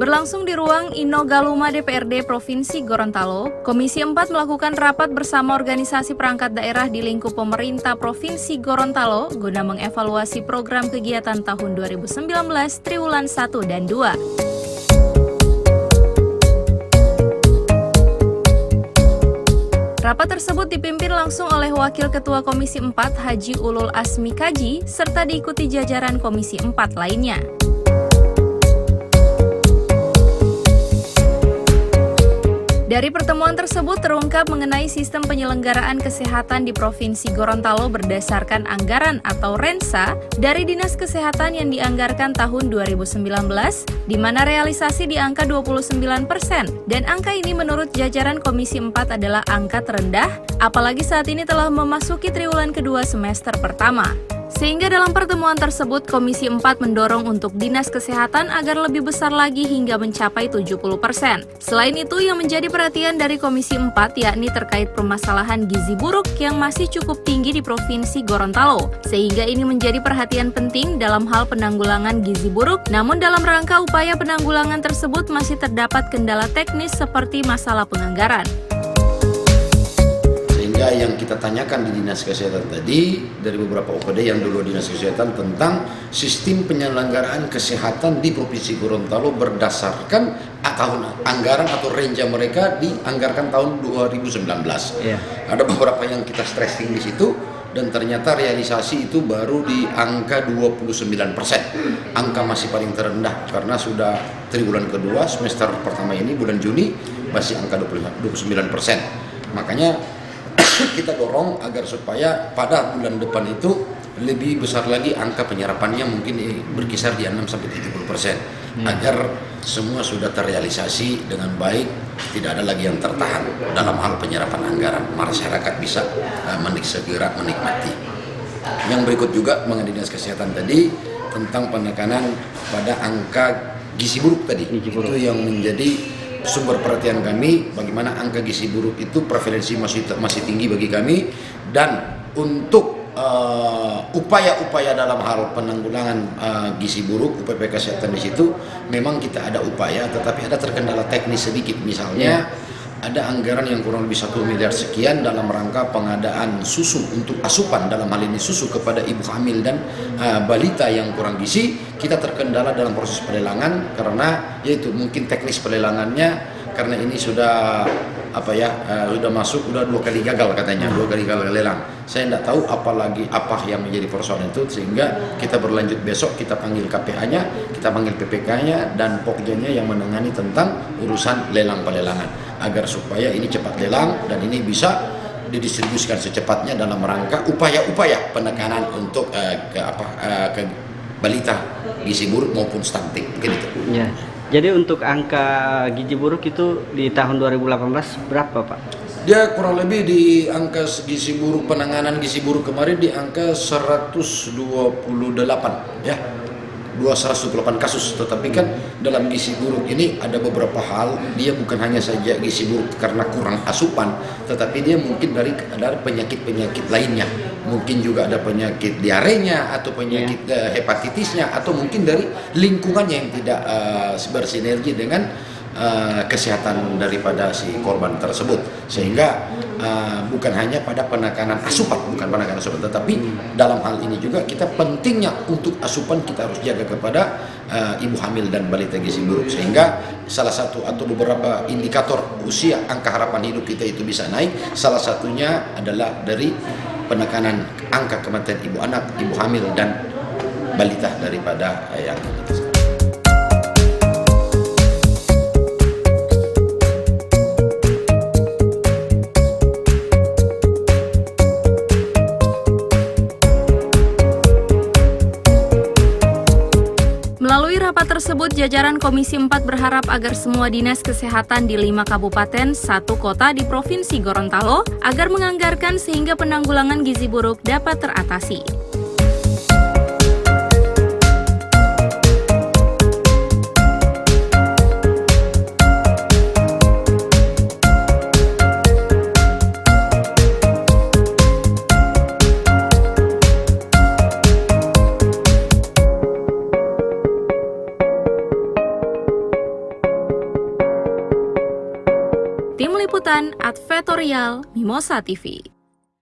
Berlangsung di ruang Inogaluma DPRD Provinsi Gorontalo, Komisi 4 melakukan rapat bersama organisasi perangkat daerah di lingkup pemerintah Provinsi Gorontalo guna mengevaluasi program kegiatan tahun 2019 Triwulan 1 dan 2. Rapat tersebut dipimpin langsung oleh Wakil Ketua Komisi 4 Haji Ulul Asmi Kaji serta diikuti jajaran Komisi 4 lainnya. Dari pertemuan tersebut terungkap mengenai sistem penyelenggaraan kesehatan di Provinsi Gorontalo berdasarkan anggaran atau Rensa dari Dinas Kesehatan yang dianggarkan tahun 2019, di mana realisasi di angka 29%, dan angka ini menurut jajaran Komisi 4 adalah angka terendah, apalagi saat ini telah memasuki triwulan kedua semester pertama. Sehingga dalam pertemuan tersebut, Komisi 4 mendorong untuk Dinas Kesehatan agar lebih besar lagi hingga mencapai 70%. Selain itu, yang menjadi perhatian dari Komisi 4 yakni terkait permasalahan gizi buruk yang masih cukup tinggi di Provinsi Gorontalo. Sehingga ini menjadi perhatian penting dalam hal penanggulangan gizi buruk, namun dalam rangka upaya penanggulangan tersebut masih terdapat kendala teknis seperti masalah penganggaran. Sehingga yang kita tanyakan di Dinas Kesehatan tadi dari beberapa OPD yang dulu Dinas Kesehatan tentang sistem penyelenggaraan kesehatan di Provinsi Gorontalo berdasarkan tahun anggaran atau range mereka dianggarkan tahun 2019. Ada beberapa yang kita stressing di situ dan ternyata realisasi itu baru di angka 29%. Angka masih paling terendah karena sudah triwulan kedua semester pertama ini bulan Juni masih angka 29%. Makanya kita dorong agar supaya pada bulan depan itu lebih besar lagi angka penyerapannya, mungkin berkisar di 6-70% agar semua sudah terrealisasi dengan baik, tidak ada lagi yang tertahan dalam hal penyerapan anggaran, masyarakat bisa segera menikmati. Yang berikut juga mengenai Dinas Kesehatan tadi tentang penekanan pada angka gizi buruk tadi, itu yang menjadi sumber perhatian kami, bagaimana angka gizi buruk itu prevalensi masih tinggi bagi kami, dan untuk upaya-upaya dalam hal penanggulangan gizi buruk, upaya kesehatan di situ memang kita ada upaya, tetapi ada terkendala teknis sedikit. Misalnya ada anggaran yang kurang lebih 1 miliar sekian dalam rangka pengadaan susu untuk asupan, dalam hal ini susu kepada ibu hamil dan balita yang kurang gizi. Kita terkendala dalam proses pelelangan karena yaitu mungkin teknis pelelangannya, karena ini sudah sudah masuk, udah 2 kali gagal katanya, 2 kali gagal lelang. Saya tidak tahu apa yang menjadi persoalan itu, sehingga kita berlanjut besok, kita panggil KPA-nya, kita panggil PPK-nya dan Pokja-nya yang menangani tentang urusan lelang pelelangan, agar supaya ini cepat lelang dan ini bisa didistribusikan secepatnya dalam rangka upaya-upaya penekanan untuk ke balita gizi buruk maupun stunting, gitu. Ya. Jadi untuk angka gizi buruk itu di tahun 2018 berapa, Pak? Dia kurang lebih di angka gizi buruk, penanganan gizi buruk kemarin di angka 128 ya. 128 kasus, tetapi kan dalam gizi buruk ini ada beberapa hal, dia bukan hanya saja gizi buruk karena kurang asupan, tetapi dia mungkin dari penyakit-penyakit lainnya, mungkin juga ada penyakit diarenya atau penyakit hepatitisnya, atau mungkin dari lingkungannya yang tidak bersinergi dengan kesehatan daripada si korban tersebut, sehingga bukan hanya pada penekanan asupan, tetapi dalam hal ini juga kita pentingnya untuk asupan kita harus jaga kepada ibu hamil dan balita gizi buruk, sehingga salah satu atau beberapa indikator usia angka harapan hidup kita itu bisa naik. Salah satunya adalah dari penekanan angka kematian ibu anak, ibu hamil dan balita daripada yang kita. Melalui rapat tersebut, jajaran Komisi 4 berharap agar semua dinas kesehatan di 5 kabupaten, 1 kota di Provinsi Gorontalo agar menganggarkan sehingga penanggulangan gizi buruk dapat teratasi. Tim Liputan Advertorial Mimosa TV.